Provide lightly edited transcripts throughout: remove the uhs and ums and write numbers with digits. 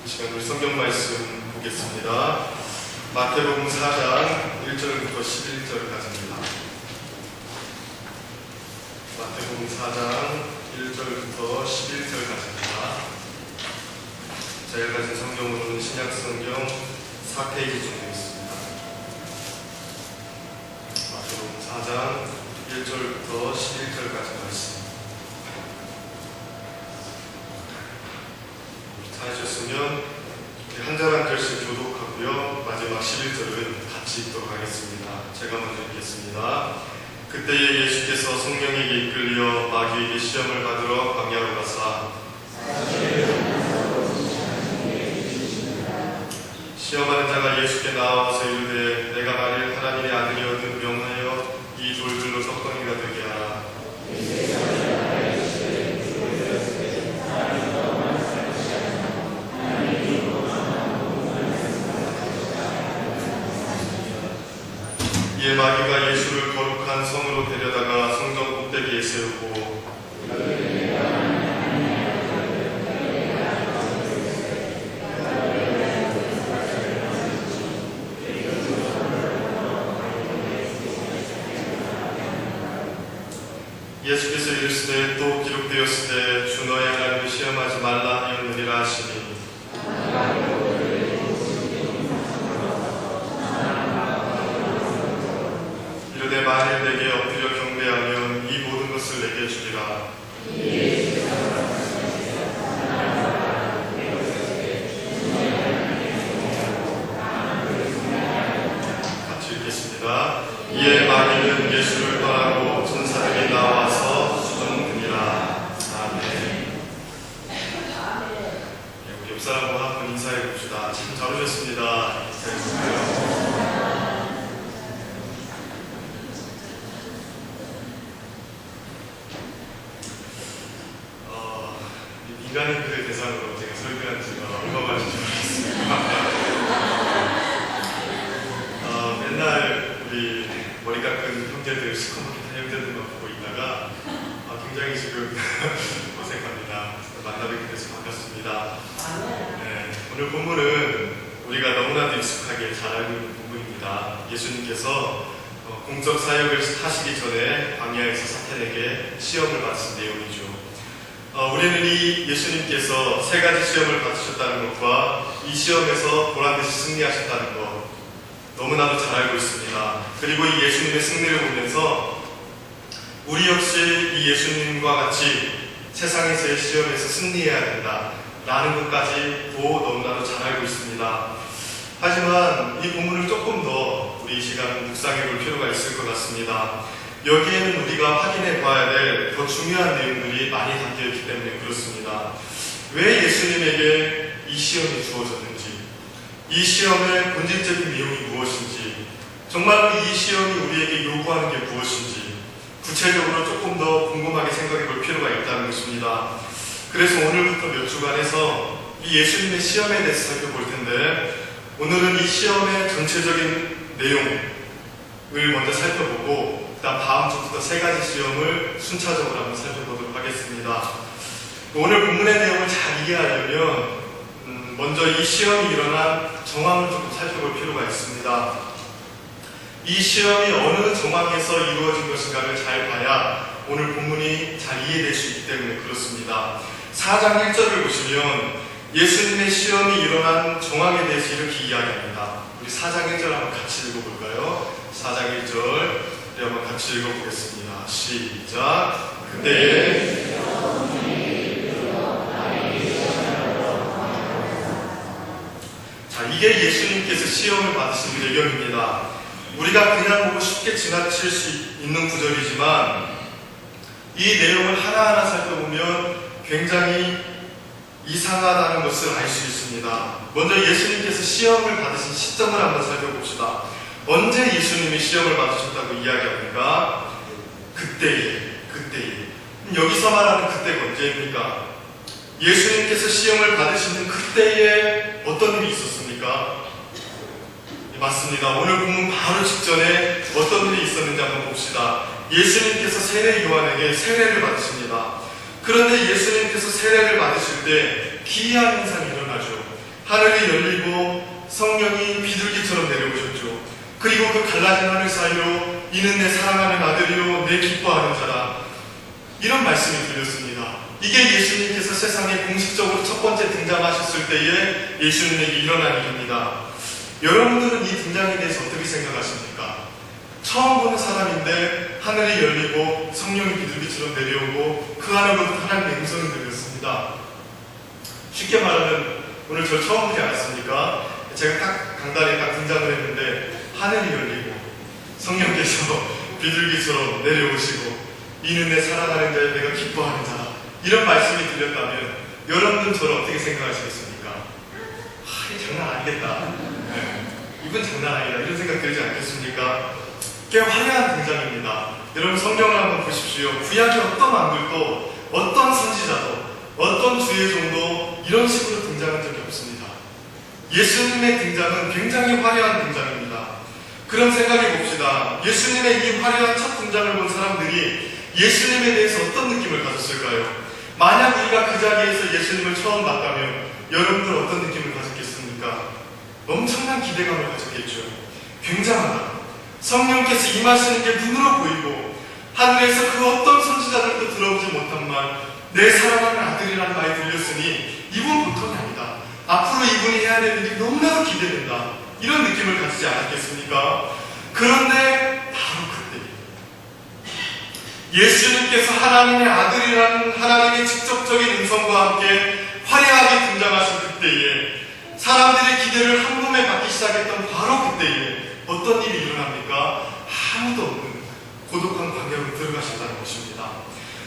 이 시간 우리 성경 말씀 보겠습니다. 마태복음 4장 1절부터 11절까지입니다. 마태복음 4장 1절부터 11절까지입니다. 제가 가진 성경으로는 신약성경 4페이지 정도 있습니다. 마태복음 4장 1절부터 11절까지 말씀. 찾으셨으면 한 절 한 절씩 교독하고요. 마지막 11절은 같이 읽도록 하겠습니다. 제가 먼저 읽겠습니다. 그때에 예수께서 성령에게 이끌려 마귀에게 시험을 받으러 광야로 가사 시험하는 자가 예수께 나와서 이르되 내가 만일 하나님의 아들이거든 명하여 이 돌들로 떡덩이가 되게 하라. 이에 마귀가 예수를 거룩한 성으로 데려다가 성전 꼭대기에 세우고 예수께서 이르시되 또 기록되었으되 주 너의 하나님을 시험하지 말라 하였느니라 하시니 이르되 만일 내게 엎드려 경배하면 이 모든 것을 내게 주리라. 같이 읽겠습니다. 이에 마귀는 예수를 떠나고 천사들이 나와서 수종드니라. 아멘. 우리 옆 사람과 한번 인사해 봅시다. 참 잘 오셨습니다. 인간의 글의 대상으로 제가 설교한 지가 얼마만인지 모르겠습니다. 맨날 우리 머리 깎은 형제들, 시커멓게 탄 형제들만 보고 있다가 굉장히 지금 어색합니다. 만나뵙게 돼서 반갑습니다. 네, 오늘 본문은 우리가 너무나도 익숙하게 잘 알고 있는 본문입니다. 예수님께서 공적 사역을 하시기 전에 광야에서 사탄에게 시험을 받으신 내용이죠. 우리는 이 예수님께서 세 가지 시험을 받으셨다는 것과 이 시험에서 보란듯이 승리하셨다는 것 너무나도 잘 알고 있습니다. 그리고 이 예수님의 승리를 보면서 우리 역시 이 예수님과 같이 세상에서의 시험에서 승리해야 된다 라는 것까지도 너무나도 잘 알고 있습니다. 하지만 이 본문을 조금 더 우리 이 시간 묵상해 볼 필요가 있을 것 같습니다. 여기에는 우리가 확인해 봐야 될 더 중요한 내용들이 많이 담겨있기 때문에 그렇습니다. 왜 예수님에게 이 시험이 주어졌는지, 이 시험의 본질적인 내용이 무엇인지, 정말로 이 시험이 우리에게 요구하는 게 무엇인지 구체적으로 조금 더 궁금하게 생각해 볼 필요가 있다는 것입니다. 그래서 오늘부터 몇 주간에서 이 예수님의 시험에 대해서 살펴볼 텐데, 오늘은 이 시험의 전체적인 내용을 먼저 살펴보고 다음 주부터 세 가지 시험을 순차적으로 한번 살펴보도록 하겠습니다. 오늘 본문의 내용을 잘 이해하려면 먼저 이 시험이 일어난 정황을 조금 살펴볼 필요가 있습니다. 이 시험이 어느 정황에서 이루어진 것인가를 잘 봐야 오늘 본문이 잘 이해될 수 있기 때문에 그렇습니다. 4장 1절을 보시면 예수님의 시험이 일어난 정황에 대해서 이렇게 이야기합니다. 우리 4장 1절 한번 같이 읽어볼까요? 4장 1절 한번 같이 읽어보겠습니다. 시작. 그때에 자, 이게 예수님께서 시험을 받으신 배경입니다. 우리가 그냥 보고 쉽게 지나칠 수 있는 구절이지만 이 내용을 하나하나 살펴보면 굉장히 이상하다는 것을 알 수 있습니다. 먼저 예수님께서 시험을 받으신 시점을 한번 살펴봅시다. 언제 예수님이 시험을 받으셨다고 이야기합니까? 그때에. 여기서 말하는 그때가 언제입니까? 예수님께서 시험을 받으시는 그때에 어떤 일이 있었습니까? 맞습니다. 오늘 본문 바로 직전에 어떤 일이 있었는지 한번 봅시다. 예수님께서 세례 요한에게 세례를 받으십니다. 그런데 예수님께서 세례를 받으실 때 기이한 현상이 일어나죠. 하늘이 열리고 성령이 비둘기처럼 내려오셨죠. 그리고 그 갈라진 하늘 사이로 이는 내 사랑하는 아들이요 내 기뻐하는 자라, 이런 말씀이 들렸습니다. 이게 예수님께서 세상에 공식적으로 첫 번째 등장하셨을 때에 예수님에게 일어난 일입니다. 여러분들은 이 등장에 대해서 어떻게 생각하십니까? 처음 보는 사람인데 하늘이 열리고 성령이 비둘기처럼 내려오고 그 안으로부터 하나님의 음성이 들렸습니다. 쉽게 말하면 오늘 저 처음 보지 않았습니까? 제가 딱 강단에 딱 등장을 했는데 하늘이 열리고 성령께서 비둘기처럼 내려오시고 이는 내 사랑하는 자여 내가 기뻐하는 자라, 이런 말씀이 들렸다면 여러분들은 저를 어떻게 생각하시겠습니까? 이 장난 아니겠다. 이건 장난 아니다. 이런 생각 들지 않겠습니까? 꽤 화려한 등장입니다. 여러분 성경을 한번 보십시오. 구약의 어떤 왕들도 어떤 선지자도 어떤 주의종도 이런 식으로 등장한 적이 없습니다. 예수님의 등장은 굉장히 화려한 등장입니다. 그럼 생각해 봅시다. 예수님의 이 화려한 첫 등장을 본 사람들이 예수님에 대해서 어떤 느낌을 가졌을까요? 만약 우리가 그 자리에서 예수님을 처음 봤다면 여러분들 어떤 느낌을 가졌겠습니까? 엄청난 기대감을 가졌겠죠. 굉장하다. 성령께서 임하시는 게 눈으로 보이고 하늘에서 그 어떤 선지자들도 들어보지 못한 말, 내 사랑하는 아들이라는 말이 들렸으니 이분 보통이 아니다. 앞으로 이분이 해야 될 일이 너무나도 기대된다. 이런 느낌을 가지지 않았겠습니까? 그런데 바로 그때 예수님께서 하나님의 아들이라는 하나님의 직접적인 음성과 함께 화려하게 등장하신 그때에 사람들의 기대를 한 몸에 받기 시작했던 바로 그때에 어떤 일이 일어납니까? 아무도 없는 고독한 광야로 들어가셨다는 것입니다.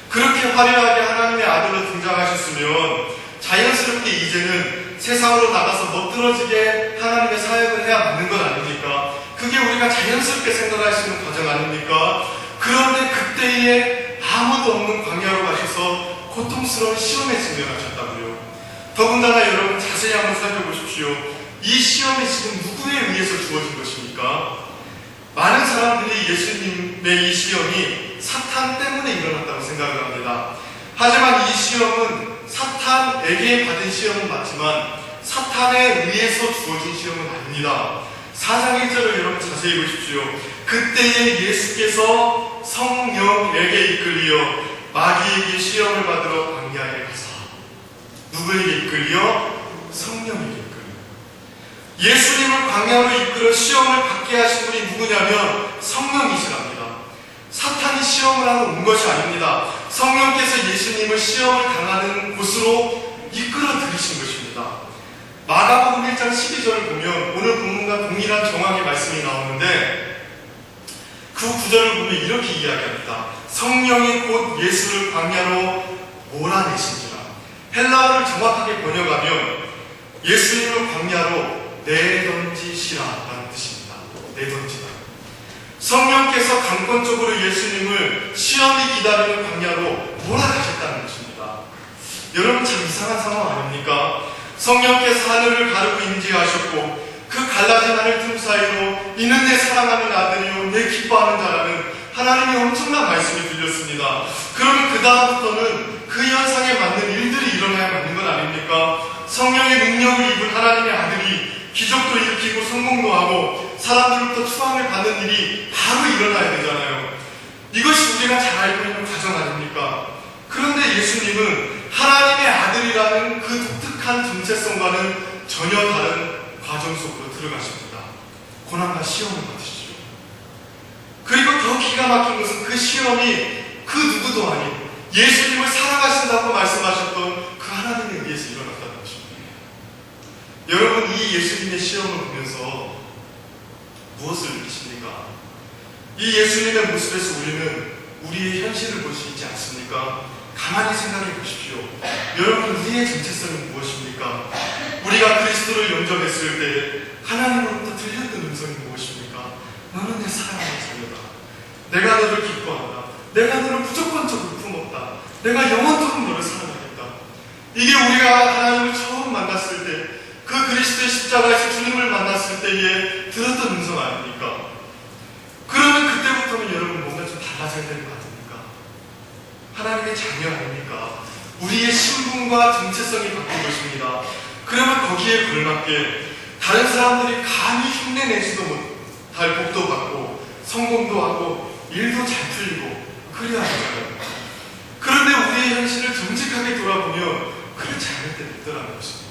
그렇게 화려하게 하나님의 아들로 등장하셨으면 자연스럽게 이제는 세상으로 나가서 멋들어지게 하나님의 사역을 해야 맞는 것 아닙니까? 그게 우리가 자연스럽게 생각할 수 있는 과정 아닙니까? 그런데 그때에 아무도 없는 광야로 가셔서 고통스러운 시험에 직면하셨다고요. 더군다나 여러분 자세히 한번 살펴보십시오. 이 시험이 지금 누구에 의해서 주어진 것입니까? 많은 사람들이 예수님의 이 시험이 사탄 때문에 일어났다고 생각을 합니다. 하지만 이 시험은 사탄에게 받은 시험은 맞지만 사탄에 의해서 주어진 시험은 아닙니다. 4장 1절을 여러분 자세히 보십시오. 그때에 예수께서 성령에게 이끌리어 마귀에게 시험을 받으러 광야에 가사. 누구에게 이끌리어? 성령에게 이끌리어. 예수님을 광야로 이끌어 시험을 받게 하신 분이 누구냐면 성령이시랍니다. 사탄이 시험을 하러 온 것이 아닙니다. 성령께서 예수님을 시험을 당하는 곳으로 이끌어 들이신 것입니다. 마가복음 1장 12절을 보면 오늘 본문과 동일한 정황의 말씀이 나오는데 그 구절을 보면 이렇게 이야기합니다. 성령이 곧 예수를 광야로 몰아내신지라. 헬라어를 정확하게 번역하면 예수님을 광야로 내던지시라라는 뜻입니다. 내던지다. 성령께서 강권적으로 예수님을 시험이 기다리는 광야로 몰아가셨다는 것입니다. 여러분 참 이상한 상황 아닙니까? 성령께서 하늘을 가르고 임재하셨고 그 갈라진 하늘 틈 사이로 이는 내 사랑하는 아들이요 내 기뻐하는 자라는 하나님의 엄청난 말씀이 들렸습니다. 그러면 그 다음부터는 그 현상에 맞는 일들이 일어나야 맞는 건 아닙니까? 성령의 능력을 입은 하나님의 아들이 기적도 일으키고 성공도 하고 사람들로부터 추앙을 받는 일이 바로 일어나야 되잖아요. 이것이 우리가 잘 알고 있는 과정 아닙니까? 그런데 예수님은 하나님의 아들이라는 그 독특한 정체성과는 전혀 다른 과정 속으로 들어가십니다. 고난과 시험을 받으시죠. 그리고 더 기가 막힌 것은 그 시험이 그 누구도 아닌 예수님을 사랑하신다고 말씀하셨던 그 하나님에 의해서 일어났다는 것입니다. 여러분 이 예수님의 시험을 보면서 무엇을 느끼십니까? 이 예수님의 모습에서 우리는 우리의 현실을 볼 수 있지 않습니까? 가만히 생각해 보십시오. 여러분 우리의 정체성은 무엇입니까? 우리가 그리스도를 영접했을 때 하나님으로부터 들렸던 음성이 무엇입니까? 너는 내 사랑하는 자녀다. 내가 너를 기뻐한다. 내가 너를 무조건적으로 품었다. 내가 영원토록 너를 사랑하겠다. 이게 우리가 하나님을 처음 만났을 때 그 그리스도의 십자가에서 주님을 만났을 때에 들었던 음성 아닙니까? 그러면 그때부터는 여러분 뭔가 좀 달라져야 되는 거 아닙니까? 하나님의 자녀 아닙니까? 우리의 신분과 정체성이 바뀐 것입니다. 그러면 거기에 걸맞게 다른 사람들이 감히 흉내내지도 못할 복도 받고 성공도 하고 일도 잘 풀리고 그래야 하잖아요. 그런데 우리의 현실을 정직하게 돌아보면 그렇지 않을 때도 있더라는 것입니다.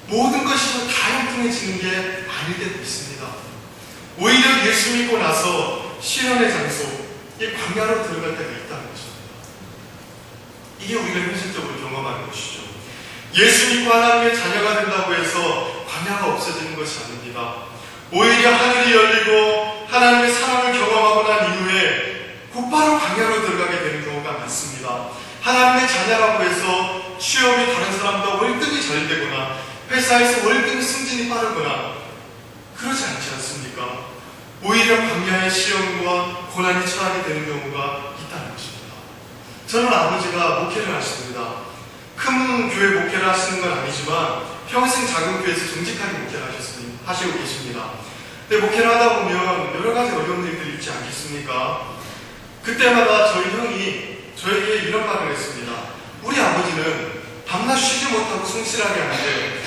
모든 것이 다 형통해지는 게 아닐 때도 있습니다. 오히려 예수 믿고 나서 시련의 장소, 이 광야로 들어갈 때가 있다는 것입니다. 이게 우리가 현실적으로 경험하는 것이죠. 예수 믿고 하나님의 자녀가 된다고 해서 광야가 없어지는 것이 아닙니다. 오히려 하늘이 열리고 하나님의 사랑을 경험하고 난 이후에 곧바로 광야로 들어가게 되는 경우가 많습니다. 하나님의 자녀라고 해서 시험이 다른 사람보다 월등히 잘 되거나 회사에서 월등히 승진이 빠르거나 그러지 않지 않습니까? 오히려 광야의 시험과 고난이 처하게 되는 경우가 있다는 것입니다. 저는 아버지가 목회를 하십니다. 큰 교회 목회를 하시는 건 아니지만 평생 작은 교회에서 정직하게 목회를 하시고 계십니다. 근데 목회를 하다 보면 여러 가지 어려운 일들이 있지 않겠습니까? 그때마다 저희 형이 저에게 이런 말을 했습니다. 우리 아버지는 밤낮 쉬지 못하고 성실하게 하는데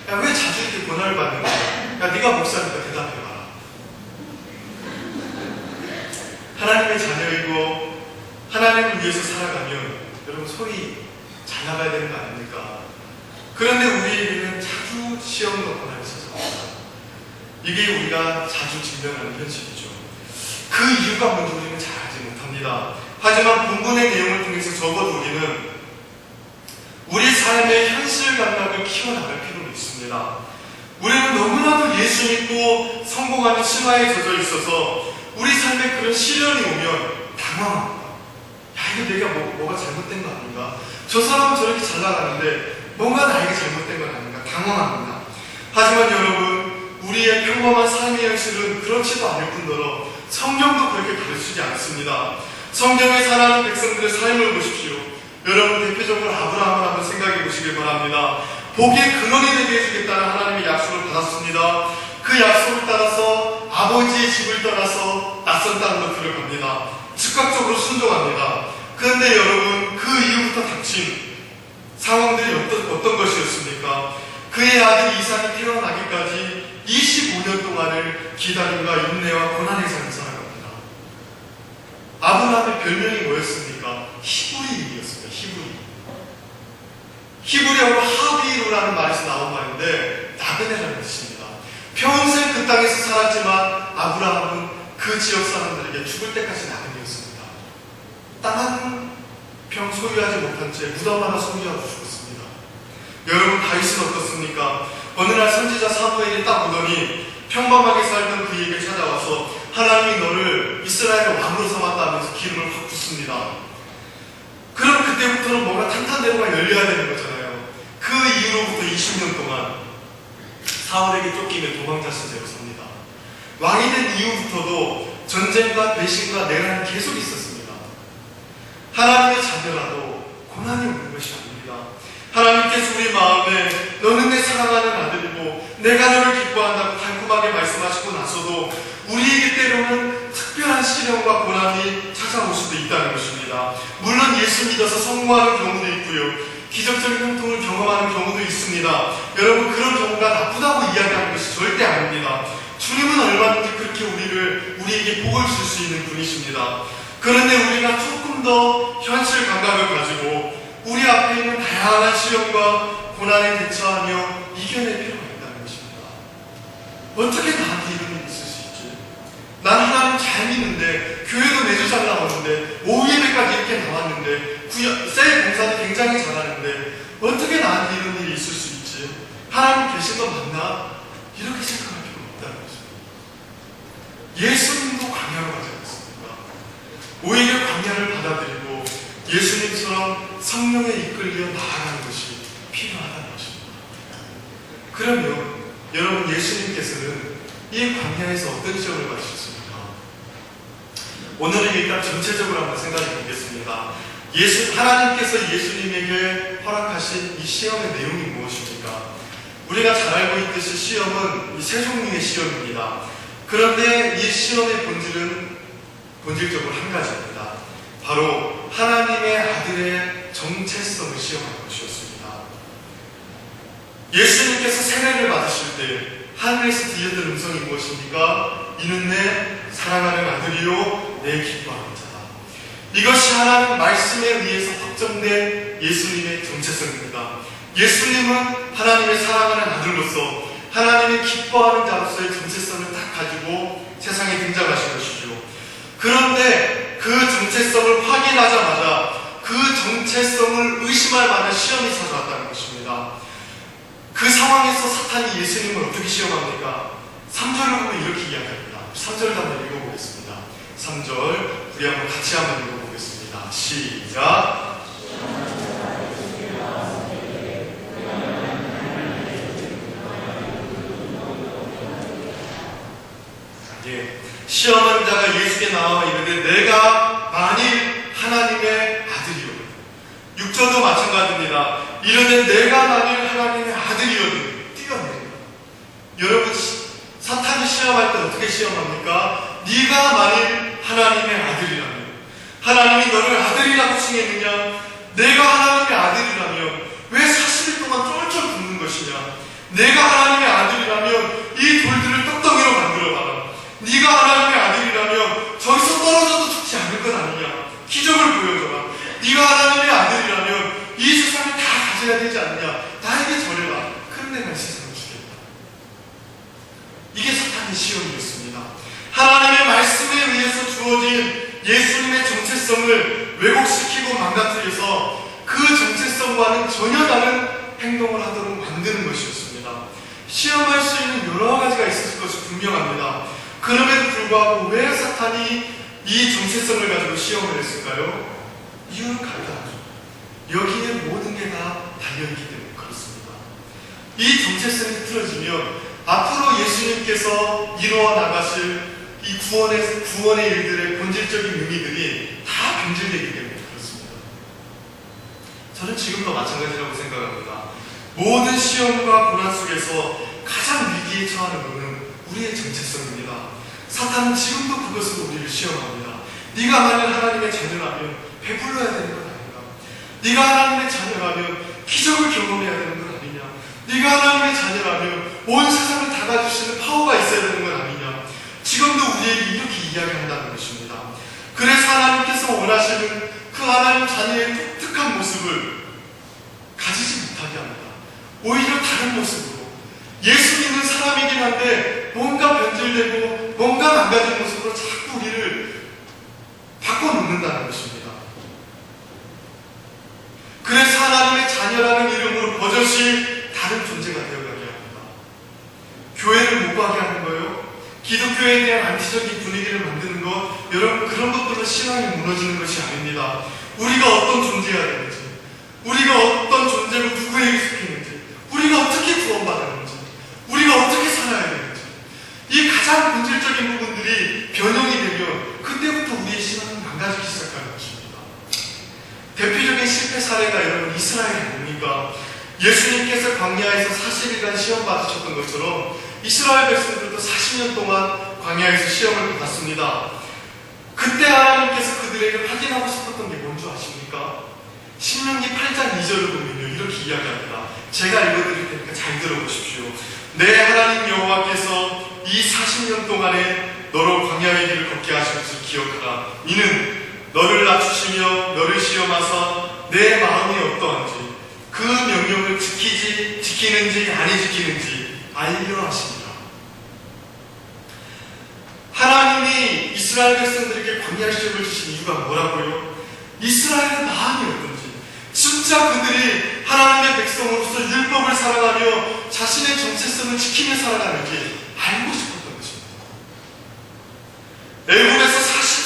야, 왜 자주 이렇게 고난을 받는 거야? 야, 네가 목사니까 대답해봐라. 하나님의 자녀이고 하나님을 위해서 살아가면 여러분 소리 잘 나가야 되는 거 아닙니까? 그런데 우리에게는 자주 시험과 고난이 찾아옵니다. 이게 우리가 자주 직면하는 현실이죠. 그 이유가 뭔지 우리는 잘 알지 못합니다. 하지만 본문의 내용을 통해서 적어도 우리는 우리 삶의 현실 감각을 키워나갈 필요가 있습니다. 우리는 너무나도 예수 믿고 성공하는 신화에 젖어 있어서 우리 삶에 그런 시련이 오면 당황합니다. 야, 이거 내가 뭐가 잘못된 거 아닌가? 저 사람은 저렇게 잘 나가는데 뭔가 나에게 잘못된 건 아닌가? 당황합니다. 하지만 여러분, 우리의 평범한 삶의 현실은 그렇지도 않을 뿐더러 성경도 그렇게 가르치지 않습니다. 성경에 살아가는 백성들의 삶을 보십시오. 여러분, 대표적으로 아브라함을 한번 생각해 보시길 바랍니다. 복의 근원이 되게 해주겠다는 하나님의 약속을 받았습니다. 그 약속을 따라서 아버지의 집을 떠나서 낯선 땅으로 들어갑니다. 즉각적으로 순종합니다. 그런데 여러분, 그 이후부터 닥친 상황들이 어떤 것이었습니까? 그의 아들 이삭이 태어나기까지 25년 동안을 기다림과 인내와 고난의 삶을 살아갑니다. 아브라함의 별명이 뭐였습니까? 히브리인이었습니다. 히브리하고 하비루라는 말에서 나온 말인데 나그네라는 뜻입니다. 평생 그 땅에서 살았지만 아브라함은 그 지역 사람들에게 죽을 때까지 나그네였습니다. 땅 한 평 소유하지 못한 채 무덤 하나 소유하고 죽었습니다. 여러분, 다윗은 어떻습니까? 어느 날 선지자 사무엘이 딱 오더니 평범하게 살던 그에게 찾아와서 하나님이 너를 이스라엘의 왕으로 삼았다 하면서 기름을 확 붓습니다. 그럼 그때부터는 뭔가 탄탄대로가 열려야 되는 거잖아요. 그 이후로부터 20년 동안 사울에게 쫓기며 도망자 신세로 삽니다. 왕이 된 이후부터도 전쟁과 배신과 내란이 계속 있었습니다. 하나님의 자녀라도 고난이 오는 것이 아닙니다. 하나님께서 우리 마음에 너는 내 사랑하는 아들이고 내가 너를 기뻐한다고 달콤하게 말씀하시고 나서도 우리에게 때로는 특별한 시련과 고난이 찾아올 수도 있다는 것입니다. 물론 예수 믿어서 성공하는 경우도 있고요, 기적적인 형통을 경험하는 경우도 있습니다. 여러분, 그런 경우가 나쁘다고 이야기하는 것이 절대 아닙니다. 주님은 얼마든지 그렇게 우리에게 복을 줄 수 있는 분이십니다. 그런데 우리가 조금 더 현실 감각을 가지고 우리 앞에 있는 다양한 시험과 고난에 대처하며 이겨낼 필요가 있다는 것입니다. 어떻게 나한테 이런 일이 있을 수 있지? 난 하나님 잘 믿는데, 교회도 매주 잘 나왔는데, 오후 예배까지 이렇게 나왔는데, 셀 봉사도 굉장히 잘하는데 어떻게 나한테 이런 일이 있을 수 있지? 하나님 계신 거 맞나? 이렇게 생각할 필요가 없다는 것입니다. 예수님도 광야로 가지 않습니까? 오히려 광야를 받아들이고 예수님처럼 성령에 이끌려 나아가는 것이 필요하다는 것입니다. 그러면 여러분, 예수님께서는 이 광야에서 어떤 시험을 받으셨습니까? 오늘은 일단 전체적으로 한번 생각해 보겠습니다. 하나님께서 예수님에게 허락하신 이 시험의 내용이 무엇입니까? 우리가 잘 알고 있듯이 시험은 세 종류의 시험입니다. 그런데 이 시험의 본질적으로 한 가지입니다. 바로 하나님의 아들의 정체성을 시험하는 것이었습니다. 예수님께서 세례를 받으실 때 하늘에서 들려든 음성이 무엇입니까? 이는 내 사랑하는 아들이요 내 기뻐하는 자다. 이것이 하나님 말씀에 의해서 확정된 예수님의 정체성입니다. 예수님은 하나님의 사랑하는 아들로서 하나님의 기뻐하는 자로서의 정체성을 딱 가지고 세상에 등장하신 것이죠. 그런데 그 정체성을 확인하자마자 그 정체성을 의심할 만한 시험이 찾아왔다는 것입니다. 그 상황에서 사탄이 예수님을 어떻게 시험합니까? 3절을 보면 이렇게 이야기합니다. 3절을 한번 읽어보겠습니다. 3절 우리 한번 같이 한번 읽어보겠습니다. 시작. 시험하는 자가 예수께 나와 이르되 내가 만일 하나님의 아들이오든 6절도 마찬가지입니다. 이르되 내가 만일 하나님의 아들이오든 뛰어내리라. 여러분 사탄이 시험할 때 어떻게 시험합니까? 네가 만일 하나님의 아들이라면 하나님이 너를 아들이라고 칭했느냐? 내가 하나님의 아들이라면 왜 40일 동안 쫄쫄 굶는 것이냐? 내가 하나님의 아들이라면 이 돌들을 떡덩이로 만들어봐라. 네가 하나님의 아들이라면 저기서 떨어져도 죽지 않을 것 아니냐? 기적을 보여줘라. 네가 하나님의 아들이라면 이 세상을 다 가져야 되지 않느냐? 나에게 절해라. 그럼 내가 이 세상을 주겠다. 이게 사탄의 시험이었습니다. 하나님의 말씀에 의해서 주어진 예수님의 정체성을 왜곡시키고 망가뜨려서 그 정체성과는 전혀 다른 행동을 하도록 만드는 것이었습니다. 시험할 수 있는 여러 가지가 있었을 것이 분명합니다. 그럼에도 불구하고 왜 사탄이 이 정체성을 가지고 시험을 했을까요? 이유는 간단하죠. 여기에 모든 게 다 달려있기 때문에 그렇습니다. 이 정체성이 틀어지면 앞으로 예수님께서 이루어 나가실 이 구원의 일들의 본질적인 의미들이 다 변질되기 때문에 그렇습니다. 저는 지금도 마찬가지라고 생각합니다. 모든 시험과 고난 속에서 가장 위기에 처하는 것은 우리의 정체성입니다. 사탄은 지금도 그것으로 우리를 시험합니다. 네가 만약 하나님의 자녀라면 배불러야 되는 것 아닌가? 네가 하나님의 자녀라면 기적을 경험해야 되는 것 아니냐? 네가 하나님의 자녀라면 온 세상을 다 가지시는 파워가 있어야 되는 것 아니냐? 지금도 우리에게 이렇게 이야기한다는 것입니다. 그래서 하나님께서 원하시는 그 하나님 자녀의 독특한 모습을 가지지 못하게 합니다. 오히려 다른 모습으로 예수 믿는 사람이긴 한데 뭔가 변질되고 뭔가 망가진 모습으로 자꾸 우리를 바꿔놓는다는 것입니다. 그래서 하나님의 자녀라는 이름으로 버젓이 다른 존재가 되어가게 합니다. 교회를 못 가게 하는 거예요. 기독교에 대한 안티적인 분위기를 만드는 것, 여러분 그런 것들로 신앙이 무너지는 것이 아닙니다. 우리가 어떤 존재여야 되는지, 우리가 어떤 존재로 누구에게 속했는지, 우리가 어떻게 구원받았는지, 우리가 어떻게 살아야 되는지, 이 가장 본질적인 부분들이 변형이 되면 그때부터 우리의 신앙은 망가지기 시작하는 것입니다. 대표적인 실패 사례가 여러분 이스라엘 아닙니까? 예수님께서 광야에서 40일간 시험 받으셨던 것처럼 이스라엘 백성들도 40년 동안 광야에서 시험을 받았습니다. 그때 하나님께서 그들에게 확인하고 싶었던 게 뭔지 아십니까? 신명기 8장 2절을 보면요 이렇게 이야기합니다. 제가 읽어드릴 테니까 잘 들어보십시오. 내 하나님 여호와께서 이 40년 동안에 너로 광야의 길을 걷게 하신 것을 기억하라. 이는 너를 낮추시며 너를 시험하사 내 마음이 어떠한지 그 명령을 지키는지 아니 지키는지 알려 하십니다. 하나님이 이스라엘 백성들에게 광야 시험을 주신 이유가 뭐라고요? 이스라엘의 마음이 어떤지, 진짜 그들이 하나님의 백성으로서 율법을 사랑하며 자신의 정체성을 지키며 살아가는지 알고 싶었던 것입니다. 애국에서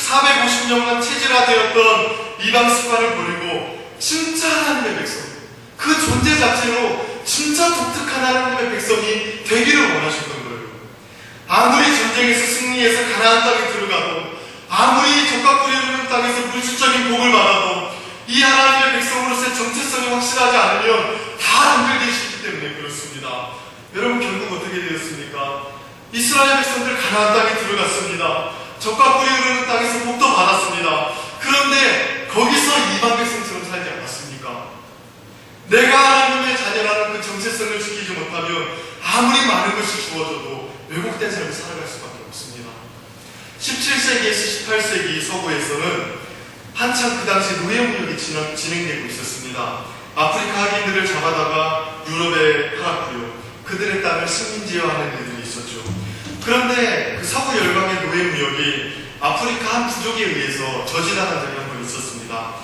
450년간 체질화되었던 이방 습관을 버리고 진짜 하나님의 백성, 그 존재 자체로 진짜 독특한 하나님의 백성이 되기를 원하셨던 거예요. 아무리 전쟁에서 승리해서 가나안 땅에 들어가도, 아무리 적과 꿀이 흐르는 땅에서 물질적인 복을 받아도 이 하나님의 백성으로서의 정체성이 확실하지 않으면 다 연결되시기 때문에 그렇습니다. 여러분 결국 어떻게 되었습니까? 이스라엘 백성들 가나안 땅에 들어갔습니다. 적과 꿀이 흐르는 땅에서 복도 받았습니다. 그런데 거기서 이방 백성처럼 살지 않았습니까? 내가 하나님의 자녀라는 그 정체성을 지키지 많은 것이 주어져도 왜곡된 삶을 살아갈 수밖에 없습니다. 17세기에서 18세기 서부에서는 한참 그 당시 노예무역이 진행되고 있었습니다. 아프리카 흑인들을 잡아다가 유럽에 팔았고요. 그들의 땅을 식민지화하는 일들이 있었죠. 그런데 그 서부 열강의 노예무역이 아프리카 한 부족에 의해서 저지당한 적이 한 번 있었습니다.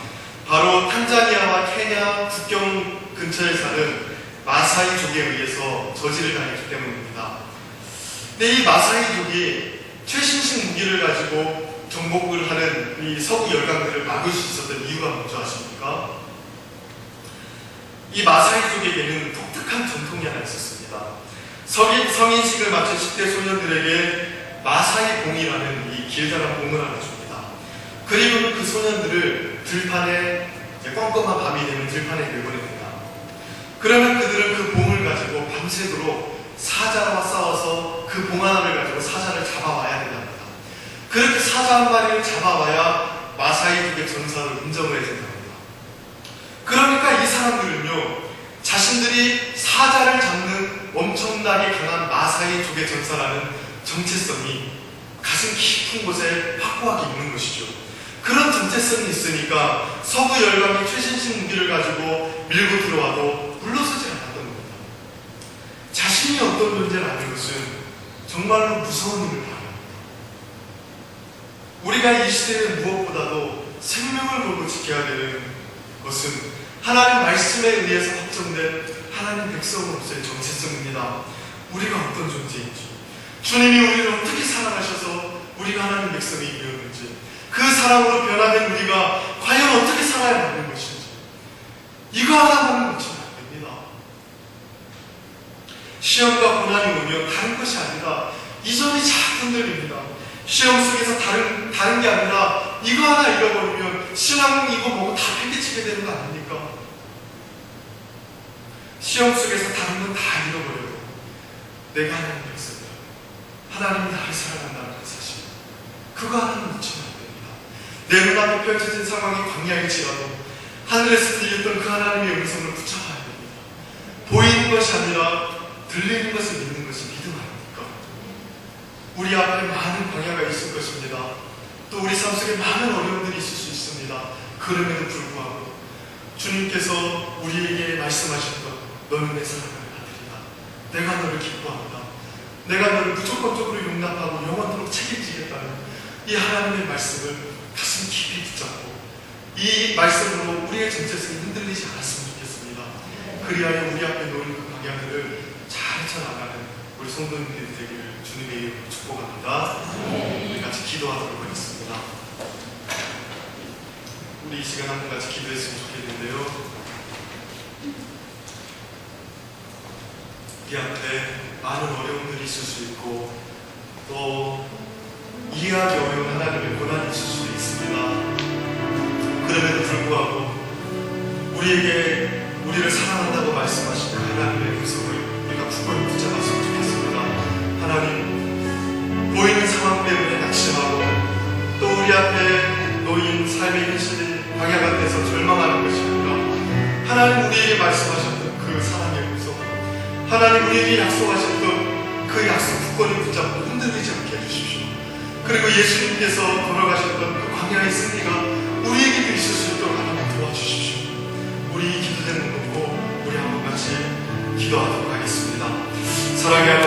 바로 탄자니아와 케냐 국경 근처에 사는 마사이족에 의해서 저지를 당했기 때문입니다. 근데 이 마사이족이 최신식 무기를 가지고 정복을 하는 이 서부 열강들을 막을 수 있었던 이유가 뭔지 아십니까? 이 마사이족에게는 독특한 전통이 하나 있었습니다. 성인식을 마친 10대 소년들에게 마사이 봉이라는 이 길다란 봉을 하나 줍니다. 그리고 그 소년들을 들판에 껌껌한 밤이 되면 들판에 내보냅니다. 그러면 그들은 그 봉을 가지고 밤새도록 사자와 싸워서 그 봉 하나를 가지고 사자를 잡아와야 된답니다. 그렇게 사자 한 마리를 잡아와야 마사이족의 전사를 인정을 해야 된답니다. 그러니까 이 사람들은요, 자신들이 사자를 잡는 엄청나게 강한 마사이족의 전사라는 정체성이 가슴 깊은 곳에 확고하게 있는 것이죠. 그런 정체성이 있으니까 서부 열강이 최신식 무기를 가지고 밀고 들어와도 물러서지 않았던 겁니다. 자신이 어떤 존재라는 것은 정말로 무서운 일을 바랍니다. 우리가 이 시대에 무엇보다도 생명을 걸고 지켜야 되는 것은 하나님 말씀에 의해서 확정된 하나님 백성으로서의 정체성입니다. 우리가 어떤 존재인지, 주님이 우리를 어떻게 사랑하셔서 우리가 하나님 백성이 되었는지, 그 사랑으로 변화된 우리가 과연 어떻게 살아야 하는 것인지, 이거 하나만은 놓치면 안 됩니다. 시험과 고난이 오면 다른 것이 아니라 이전이 자꾸 흔들립니다. 시험 속에서 다른 게 아니라 이거 하나 잃어버리면 신앙 이거 뭐고 다 팽개치게 되는 거 아닙니까? 시험 속에서 다른 건 다 잃어버려요. 내가 하나님 백성이야. 하나님이 나를 사랑한다는 그 사실, 그거 하나는 놓치면 안 됩니다. 내 눈앞에 펼쳐진 상황이 광야일지라도 하늘에서 들렸던 그 하나님의 음성을 붙잡아야 됩니다. 보이는 것이 아니라 들리는 것을 믿는 것이 믿음 아닙니까? 우리 앞에 많은 광야가 있을 것입니다. 또 우리 삶 속에 많은 어려움들이 있을 수 있습니다. 그럼에도 불구하고 주님께서 우리에게 말씀하셨던 너는 내 사랑하는 아들이다. 내가 너를 기뻐한다. 내가 너를 무조건적으로 용납하고 영원토록 책임지겠다는 이 하나님의 말씀을 가슴 깊이 붙잡고 이 말씀으로 우리의 정체성이 흔들리지 않았으면 좋겠습니다. 그리하여 우리 앞에 놓인 그 방향들을 잘 헤쳐나가는 우리 성도님들이 되기를 주님의 이름으로 축복합니다. 우리 같이 기도하도록 하겠습니다. 우리 이 시간 한번 같이 기도했으면 좋겠는데요. 우리 앞에 많은 어려움들이 있을 수 있고 또 이해하기 어려운 하나님의 고난이 있을 수도 있습니다. 그럼에도 불구하고 우리를 사랑한다고 말씀하신 하나님의 음성을 우리가 굳건히 붙잡았으면 좋겠습니다. 하나님, 보이는 상황 때문에 낙심하고 또 우리 앞에 놓인 삶의 현실이 방향 앞에서 절망하는 것이 아니라 하나님 우리에게 말씀하셨던 그 사랑의 음성, 하나님 우리에게 약속하셨던 그 약속 굳건히 붙잡고 흔들리지 않게 해주십시오. 그리고 예수님께서 걸어가셨던 그 광야의 승리가 우리에게도 있을 수 있도록 하나님 도와주십시오. 우리 이 기도 제목 놓고 우리 한번 같이 기도하도록 하겠습니다. 사랑의